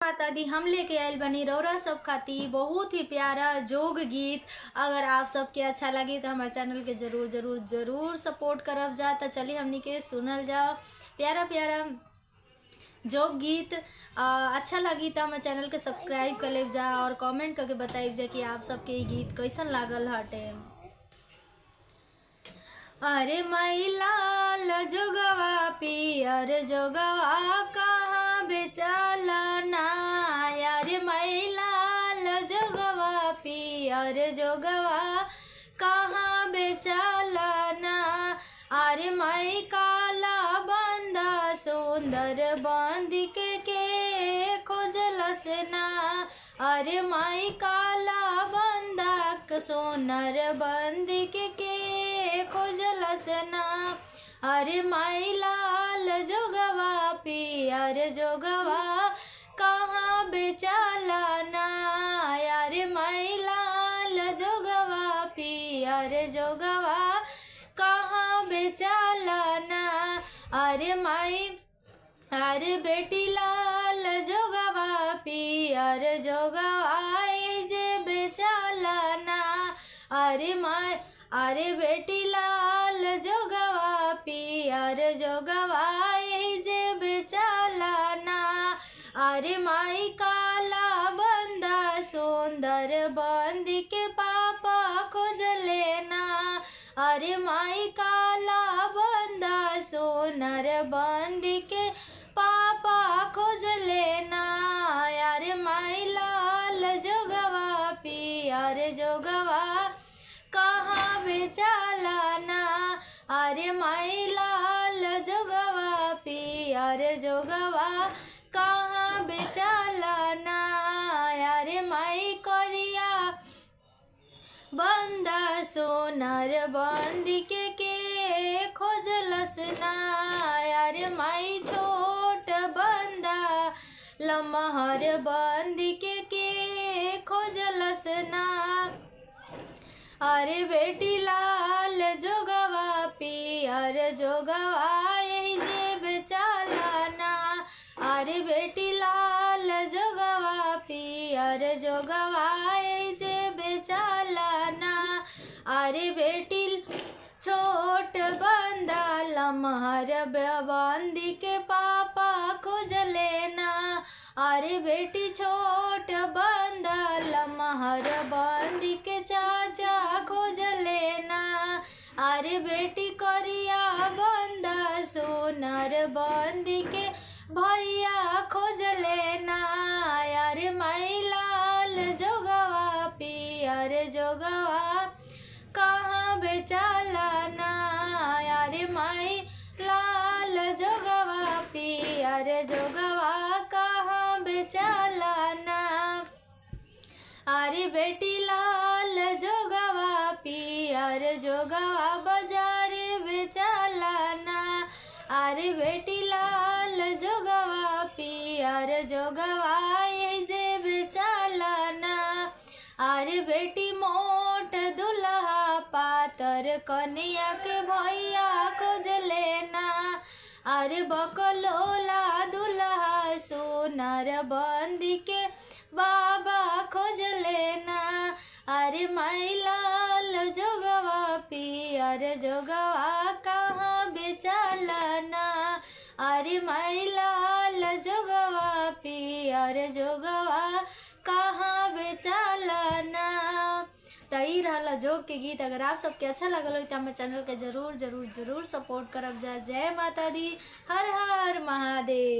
माता दी हम लेके आयल बनी रौरा सब खाती बहुत ही प्यारा जोग गीत। अगर आप सबके अच्छा लगी तो हमारे चैनल के जरूर जरूर जरूर सपोर्ट करब जा। तो चलिए हमनी के सुनल जाओ प्यारा प्यारा जोग गीत। अच्छा लगी तो हमारे चैनल के सब्सक्राइब कर ले जा और कमेंट करके बताइब जा कि आप सबके ये गीत कैसन लागल हटे। अरे मैलाल जोगवा पियर जोगवा कहाँ बेचाला ना। अरे मैलाल जोगवा पियर जोगवा कहाँ बेचाला ना। अरे मैं काला बंदा सुंदर बंदी के खोजलस ना। अरे मैं काला बंदा सोनर बंदी के खोजलस ना। अरे मैं लाल जोगवा पियर जोगवा कहाँ बेचाला ना। अरे मैं लाल जोगवा पियर जोगवा कहाँ बेचाला ना। अरे बेटी लाल जोगवा पियर जोगवा जे बेचाला ना। अरे बेटी लाल जोगवा पियर जोगवा जे बेचाला ना। अरे माई काला बंदा सुंदर बंदी के पापा खोज लेना। अरे माई काला बंदा सोनर बंदी के पापा खोज लेना। अरे माई लाल जोगवा पियर जोगवा कहाँ बेचाला ना। अरे माई लाल जोगवा पियर जोगवा कहाँ बेचाला ना। अरे माई करिया बंदा सोनर बंदी के खोजलस ना। अरे माई छोट बंदा लमहर बंदी के खोजलस ना। अरे बेटी लाल जोगवा पियर जोगवा जे बेचाला ना। अरे बेटी लाल जोगवा पियर जोगवा जे बेचाला ना। अरे बेटी छोट बंदा लमहर बंदी के पापा खोज लेना। अरे बेटी छोट बंदा लमहर बंदी के चाचा खोज लेना। अरे बेटी करिया बंदा सोनर बंदी के भैया खोज लेना। अरे माई लाल जोगवा पियर जोगवा कहाँ बेचाला ना। अरे माई लाल जोगवा पियर जोगवा कहाँ बेचाला ना। अरे बेटी लाल जोगवा पियर जोगवा बाजार बेचाला ना। अरे बेटी लाल जोगवा पियर जोगवा जे बेचाला ना। अरे बेटी मोट दुल्हा पातर कन्या के भैया खोज लेना। अरे बकलोला दुल्हा सोनर बंदी के बाबा खोज लेना। अरे माई लाल जोगवा पियर जोगवा कहाँ बेचाला ना। अरे माई लाल जोगवा पियर जोगवा कहाँ बेचाला ना। तई रहला जोग के गीत। अगर आप सबके अच्छा लगल हो तो हमारे चैनल के जरूर जरूर जरूर सपोर्ट करब जा। जय माता दी, हर हर महादेव।